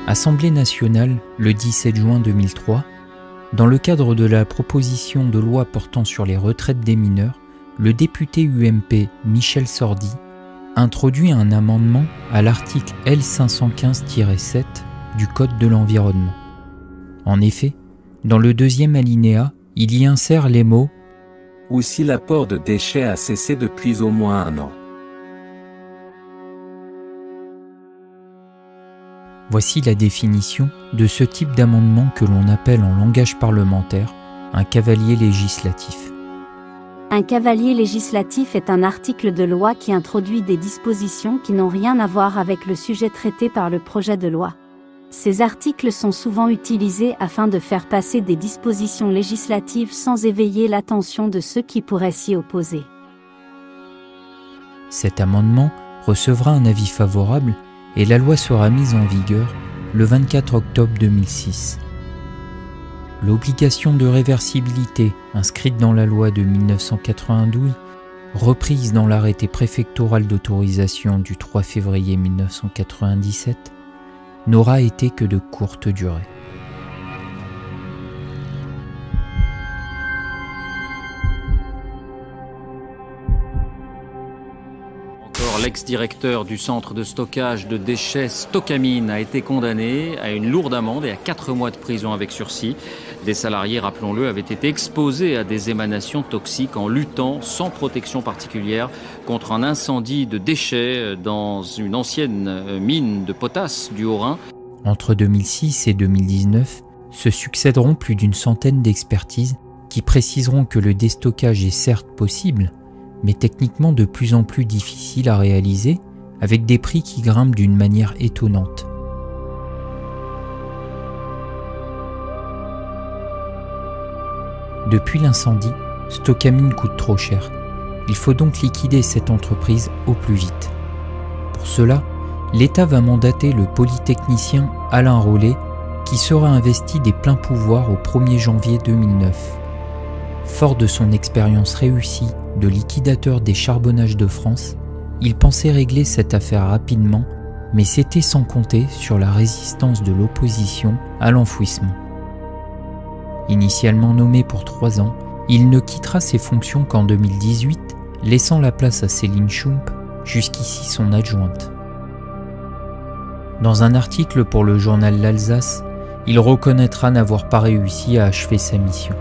Assemblée nationale, le 17 juin 2003, dans le cadre de la proposition de loi portant sur les retraites des mineurs, le député UMP Michel Sordi introduit un amendement à l'article L515-7 du Code de l'environnement. En effet, dans le deuxième alinéa, il y insère les mots « ou si l'apport de déchets a cessé depuis au moins 1 an ». Voici la définition de ce type d'amendement que l'on appelle en langage parlementaire un cavalier législatif. Un cavalier législatif est un article de loi qui introduit des dispositions qui n'ont rien à voir avec le sujet traité par le projet de loi. Ces articles sont souvent utilisés afin de faire passer des dispositions législatives sans éveiller l'attention de ceux qui pourraient s'y opposer. Cet amendement recevra un avis favorable et la loi sera mise en vigueur le 24 octobre 2006. L'obligation de réversibilité inscrite dans la loi de 1992, reprise dans l'arrêté préfectoral d'autorisation du 3 février 1997, n'aura été que de courte durée. L'ex-directeur du centre de stockage de déchets Stocamine a été condamné à une lourde amende et à 4 mois de prison avec sursis. Des salariés, rappelons-le, avaient été exposés à des émanations toxiques en luttant sans protection particulière contre un incendie de déchets dans une ancienne mine de potasse du Haut-Rhin. Entre 2006 et 2019, se succéderont plus d'une centaine d'expertises qui préciseront que le déstockage est certes possible, mais techniquement de plus en plus difficile à réaliser, avec des prix qui grimpent d'une manière étonnante. Depuis l'incendie, Stocamine coûte trop cher. Il faut donc liquider cette entreprise au plus vite. Pour cela, l'État va mandater le polytechnicien Alain Rollet, qui sera investi des pleins pouvoirs au 1er janvier 2009. Fort de son expérience réussie de liquidateur des charbonnages de France, il pensait régler cette affaire rapidement, mais c'était sans compter sur la résistance de l'opposition à l'enfouissement. Initialement nommé pour 3 ans, il ne quittera ses fonctions qu'en 2018, laissant la place à Céline Schump, jusqu'ici son adjointe. Dans un article pour le journal L'Alsace, il reconnaîtra n'avoir pas réussi à achever sa mission.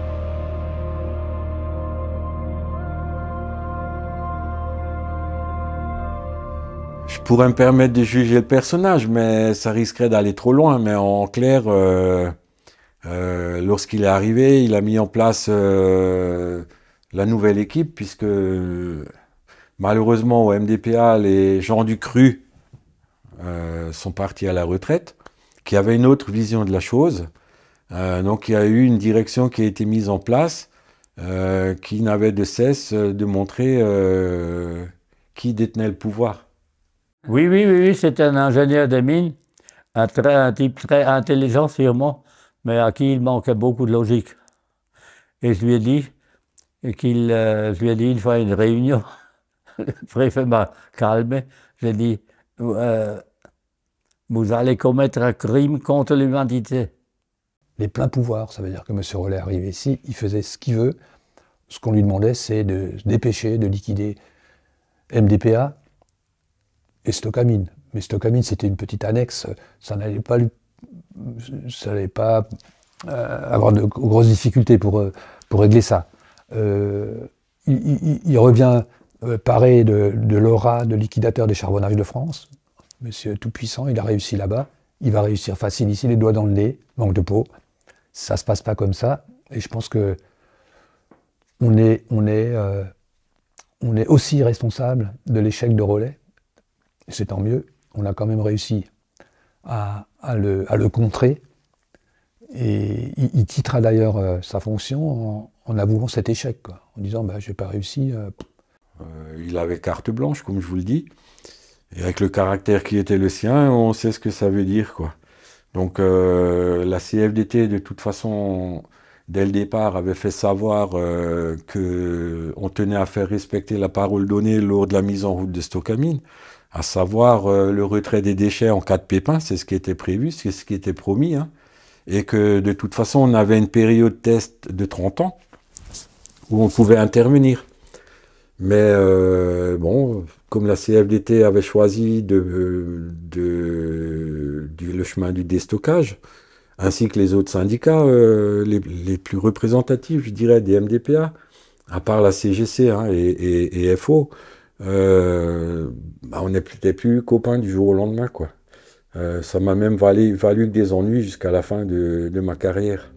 Je pourrais me permettre de juger le personnage, mais ça risquerait d'aller trop loin. Mais en clair, lorsqu'il est arrivé, il a mis en place la nouvelle équipe, puisque malheureusement au MDPA, les gens du cru sont partis à la retraite, qui avaient une autre vision de la chose. Donc il y a eu une direction qui a été mise en place, qui n'avait de cesse de montrer qui détenait le pouvoir. Oui, c'était un ingénieur des mines, un type très intelligent sûrement, mais à qui il manquait beaucoup de logique. Et je lui ai dit une fois à une réunion, le préfet m'a calmé, j'ai dit vous allez commettre un crime contre l'humanité. Les pleins pouvoirs, ça veut dire que M. Rollet est arrivé ici, il faisait ce qu'il veut. Ce qu'on lui demandait, c'est de se dépêcher, de liquider MDPA et Stocamine. Mais Stocamine, c'était une petite annexe, ça n'allait pas avoir de grosses difficultés pour régler ça. Il revient paré de l'aura de liquidateur des charbonnages de France. Monsieur Tout-Puissant, il a réussi là-bas. Il va réussir facile ici, les doigts dans le nez, manque de peau. Ça se passe pas comme ça. Et je pense que on est aussi responsable de l'échec de Rollet. C'est tant mieux. On a quand même réussi à le contrer. Et il quittera d'ailleurs sa fonction en avouant cet échec, quoi, en disant bah, « j'ai pas réussi ». Il avait carte blanche, comme je vous le dis. Et avec le caractère qui était le sien, on sait ce que ça veut dire, quoi. Donc la CFDT, de toute façon, dès le départ, avait fait savoir qu'on tenait à faire respecter la parole donnée lors de la mise en route de Stocamine. à savoir le retrait des déchets en cas de pépin, c'est ce qui était prévu, c'est ce qui était promis, hein, et que de toute façon on avait une période test de 30 ans où on pouvait intervenir. Mais bon, comme la CFDT avait choisi le chemin du déstockage, ainsi que les autres syndicats, les plus représentatifs, je dirais, des MDPA, à part la CGC hein, et FO, on n'était plus copains du jour au lendemain, quoi. Ça m'a même valu des ennuis jusqu'à la fin de ma carrière.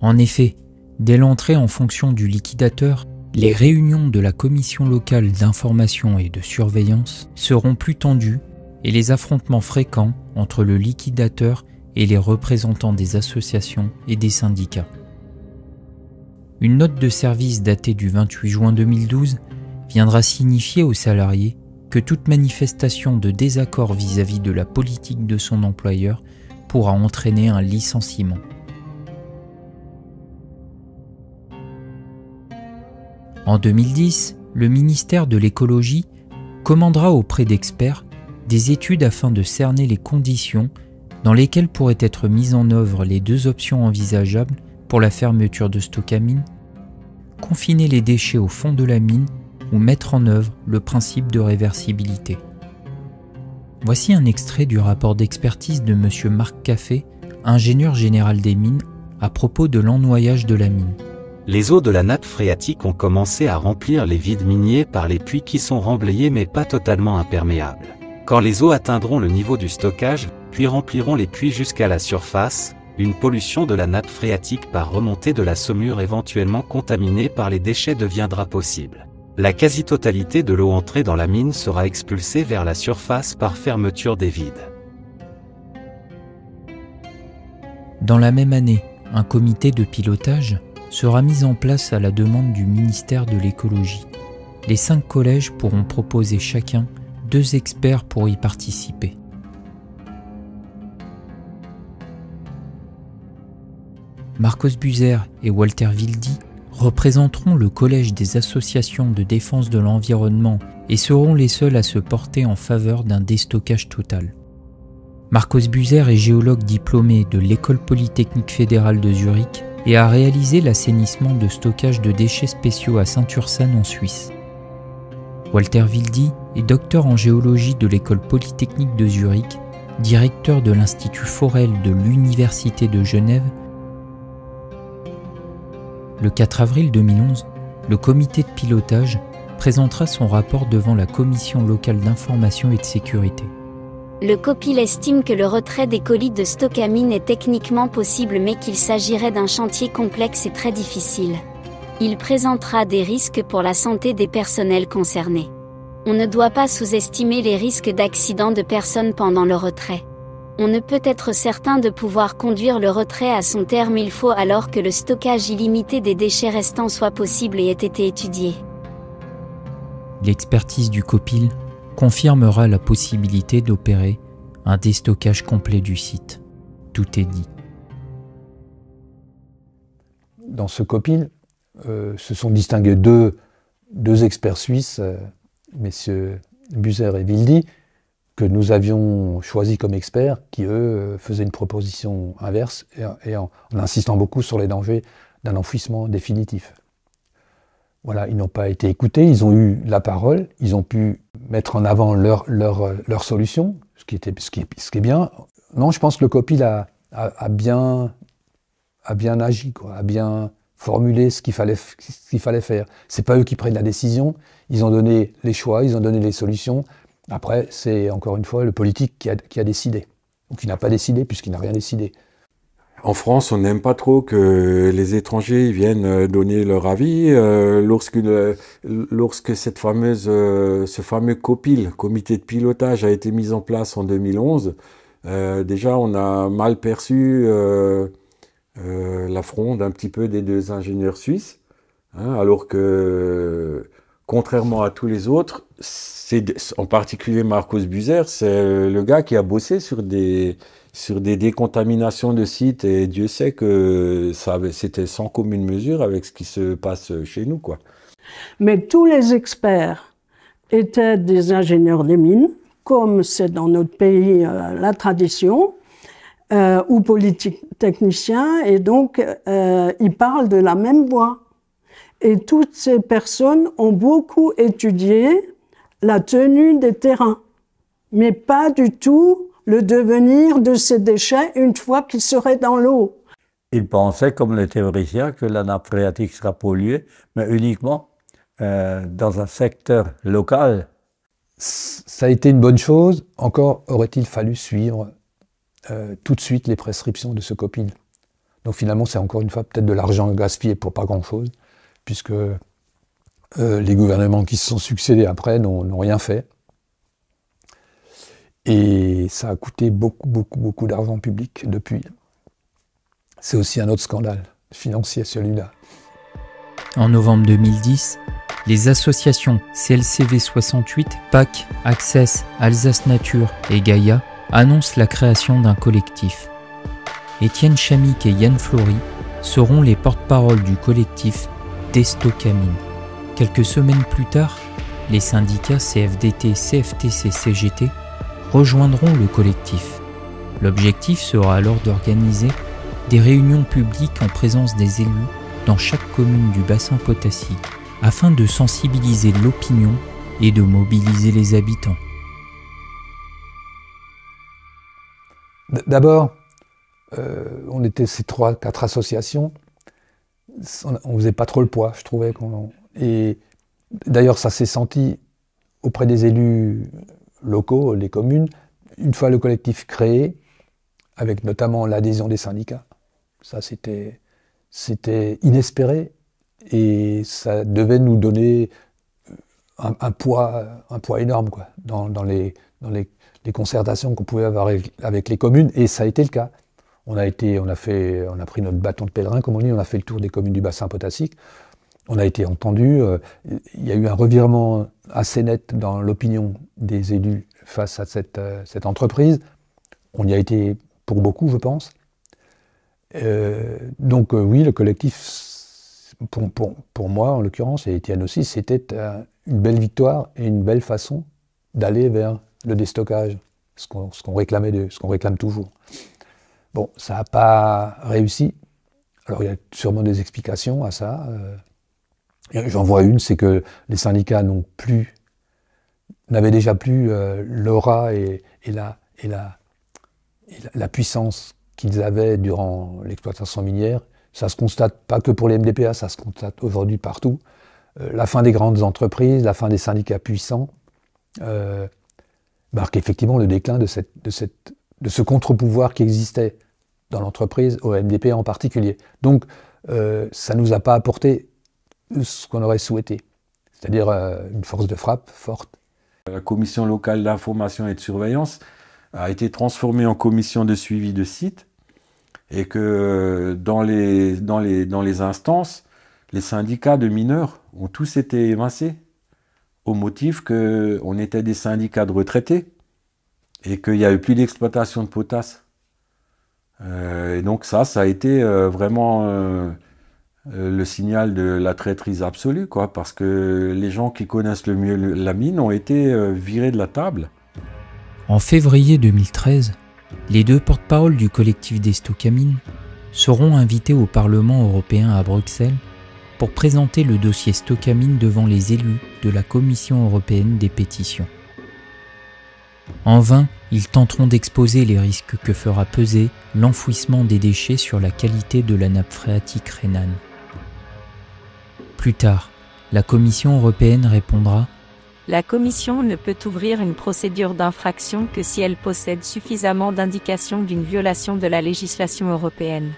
En effet, dès l'entrée en fonction du liquidateur, les réunions de la commission locale d'information et de surveillance seront plus tendues et les affrontements fréquents entre le liquidateur et les représentants des associations et des syndicats. Une note de service datée du 28 juin 2012 viendra signifier aux salariés que toute manifestation de désaccord vis-à-vis de la politique de son employeur pourra entraîner un licenciement. En 2010, le ministère de l'Écologie commandera auprès d'experts des études afin de cerner les conditions dans lesquelles pourraient être mises en œuvre les deux options envisageables pour la fermeture de Stocamine, confiner les déchets au fond de la mine ou mettre en œuvre le principe de réversibilité. Voici un extrait du rapport d'expertise de M. Marc Caffé, ingénieur général des mines, à propos de l'ennoyage de la mine. Les eaux de la nappe phréatique ont commencé à remplir les vides miniers par les puits qui sont remblayés mais pas totalement imperméables. Quand les eaux atteindront le niveau du stockage, puis rempliront les puits jusqu'à la surface, une pollution de la nappe phréatique par remontée de la saumure éventuellement contaminée par les déchets deviendra possible. La quasi-totalité de l'eau entrée dans la mine sera expulsée vers la surface par fermeture des vides. Dans la même année, un comité de pilotage sera mis en place à la demande du ministère de l'Écologie. Les 5 collèges pourront proposer chacun 2 experts pour y participer. Marcos Buser et Walter Wildy représenteront le collège des associations de défense de l'environnement et seront les seuls à se porter en faveur d'un déstockage total. Marcos Buser est géologue diplômé de l'École polytechnique fédérale de Zurich et a réalisé l'assainissement de stockage de déchets spéciaux à Saint-Ursanne en Suisse. Walter Wildy est docteur en géologie de l'École polytechnique de Zurich, directeur de l'Institut Forel de l'Université de Genève. Le 4 avril 2011, le comité de pilotage présentera son rapport devant la Commission locale d'information et de sécurité. Le COPIL estime que le retrait des colis de Stocamine est techniquement possible mais qu'il s'agirait d'un chantier complexe et très difficile. Il présentera des risques pour la santé des personnels concernés. On ne doit pas sous-estimer les risques d'accidents de personnes pendant le retrait. On ne peut être certain de pouvoir conduire le retrait à son terme, il faut alors que le stockage illimité des déchets restants soit possible et ait été étudié. L'expertise du COPIL confirmera la possibilité d'opérer un déstockage complet du site. Tout est dit. Dans ce COPIL, se sont distingués deux experts suisses, messieurs Buser et Wildy, que nous avions choisis comme experts, qui eux faisaient une proposition inverse et en insistant beaucoup sur les dangers d'un enfouissement définitif. Voilà, ils n'ont pas été écoutés, ils ont eu la parole, ils ont pu mettre en avant leur solution, ce qui est bien. Non, je pense que le COPIL a bien agi, quoi, a bien formulé ce qu'il fallait faire. C'est pas eux qui prennent la décision, ils ont donné les choix, ils ont donné les solutions. Après, c'est encore une fois le politique qui a décidé, ou qui n'a pas décidé puisqu'il n'a rien décidé. En France, on n'aime pas trop que les étrangers viennent donner leur avis. Lorsque ce fameux COPIL, comité de pilotage, a été mis en place en 2011, déjà on a mal perçu la fronde un petit peu des 2 ingénieurs suisses, hein, alors que, contrairement à tous les autres, en particulier Marcos Buser, c'est le gars qui a bossé sur des décontaminations de sites, et Dieu sait que c'était sans commune mesure avec ce qui se passe chez nous, quoi. Mais tous les experts étaient des ingénieurs des mines, comme c'est dans notre pays la tradition, ou polytechniciens, et donc ils parlent de la même voix. Et toutes ces personnes ont beaucoup étudié la tenue des terrains, mais pas du tout le devenir de ces déchets une fois qu'ils seraient dans l'eau. Ils pensaient, comme les théoriciens, que la nappe phréatique sera polluée, mais uniquement dans un secteur local. Ça a été une bonne chose, encore aurait-il fallu suivre tout de suite les prescriptions de ce COPIL. Donc finalement, c'est encore une fois peut-être de l'argent gaspillé pour pas grand-chose, puisque les gouvernements qui se sont succédés après n'ont rien fait. Et ça a coûté beaucoup d'argent public depuis. C'est aussi un autre scandale financier, celui-là. En novembre 2010, les associations CLCV 68, PAC, Access, Alsace Nature et Gaïa annoncent la création d'un collectif. Étienne Chamique et Yann Flory seront les porte-parole du collectif Destocamine. Quelques semaines plus tard, les syndicats CFDT, CFTC, CGT rejoindront le collectif. L'objectif sera alors d'organiser des réunions publiques en présence des élus dans chaque commune du bassin potassique, afin de sensibiliser l'opinion et de mobiliser les habitants. D'abord, on était ces 3-4 associations, on faisait pas trop le poids, je trouvais. Et d'ailleurs, ça s'est senti auprès des élus locaux, les communes, une fois le collectif créé, avec notamment l'adhésion des syndicats. Ça, c'était inespéré et ça devait nous donner un poids énorme quoi, dans les concertations qu'on pouvait avoir avec les communes, et ça a été le cas. On a pris notre bâton de pèlerin, comme on dit, on a fait le tour des communes du bassin potassique. On a été entendus. Il y a eu un revirement assez net dans l'opinion des élus face à cette entreprise. On y a été pour beaucoup, je pense. Donc oui, le collectif, pour moi en l'occurrence, et Étienne aussi, c'était une belle victoire et une belle façon d'aller vers le déstockage, ce qu'on réclame toujours. Bon, ça n'a pas réussi. Alors il y a sûrement des explications à ça. J'en vois une, c'est que les syndicats n'avaient déjà plus l'aura et la puissance qu'ils avaient durant l'exploitation minière. Ça se constate pas que pour les MDPA, ça se constate aujourd'hui partout. La fin des grandes entreprises, la fin des syndicats puissants marque effectivement le déclin de ce contre-pouvoir qui existait dans l'entreprise, au MDPA en particulier. Donc ça nous a pas apporté ce qu'on aurait souhaité, c'est-à-dire une force de frappe forte. La commission locale d'information et de surveillance a été transformée en commission de suivi de site, et que dans les instances, les syndicats de mineurs ont tous été évincés au motif qu'on était des syndicats de retraités et qu'il n'y avait plus d'exploitation de potasse. Et donc ça a été vraiment le signal de la traîtrise absolue, quoi, parce que les gens qui connaissent le mieux la mine ont été virés de la table. En février 2013, les deux porte-paroles du collectif Destocamine seront invités au Parlement européen à Bruxelles pour présenter le dossier Stocamine devant les élus de la Commission européenne des pétitions. En vain, ils tenteront d'exposer les risques que fera peser l'enfouissement des déchets sur la qualité de la nappe phréatique rhénane. Plus tard, la Commission européenne répondra: la Commission ne peut ouvrir une procédure d'infraction que si elle possède suffisamment d'indications d'une violation de la législation européenne.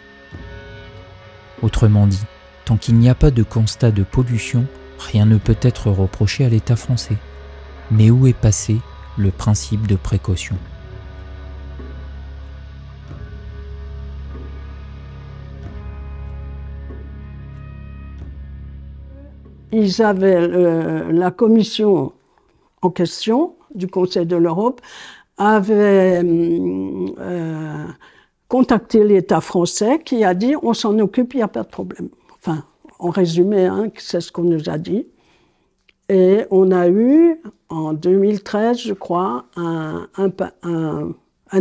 Autrement dit, tant qu'il n'y a pas de constat de pollution, rien ne peut être reproché à l'État français. Mais où est passé le principe de précaution ? Ils avaient la commission en question du Conseil de l'Europe avait contacté l'État français qui a dit on s'en occupe, il n'y a pas de problème. Enfin, en résumé, hein, c'est ce qu'on nous a dit. Et on a eu, en 2013, je crois, un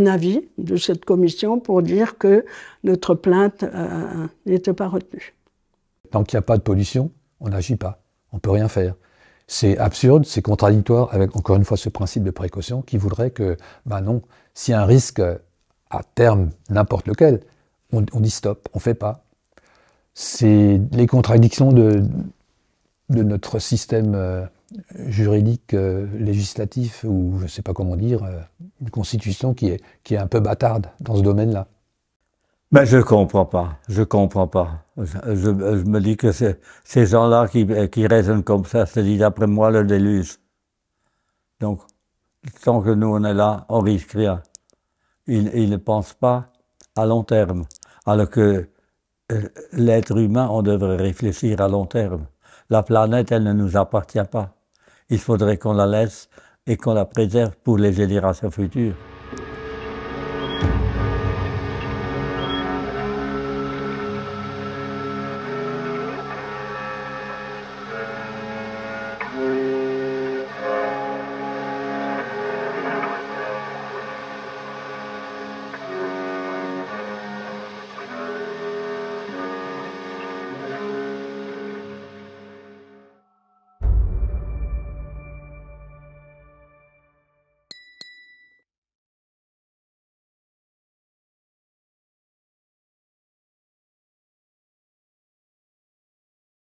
avis de cette commission pour dire que notre plainte n'était pas retenue. Tant qu'il n'y a pas de pollution, on n'agit pas, on ne peut rien faire. C'est absurde, c'est contradictoire avec, encore une fois, ce principe de précaution qui voudrait que, ben non, s'il y a un risque à terme, n'importe lequel, on dit stop, on ne fait pas. C'est les contradictions de notre système juridique, législatif, ou je ne sais pas comment dire, une constitution qui est un peu bâtarde dans ce domaine-là. Ben, je comprends pas. Je me dis que ces gens-là qui raisonnent comme ça, c'est d'après moi le déluge. Donc, tant que nous on est là, on risque rien. Ils ne pensent pas à long terme. Alors que l'être humain, on devrait réfléchir à long terme. La planète, elle ne nous appartient pas. Il faudrait qu'on la laisse et qu'on la préserve pour les générations futures.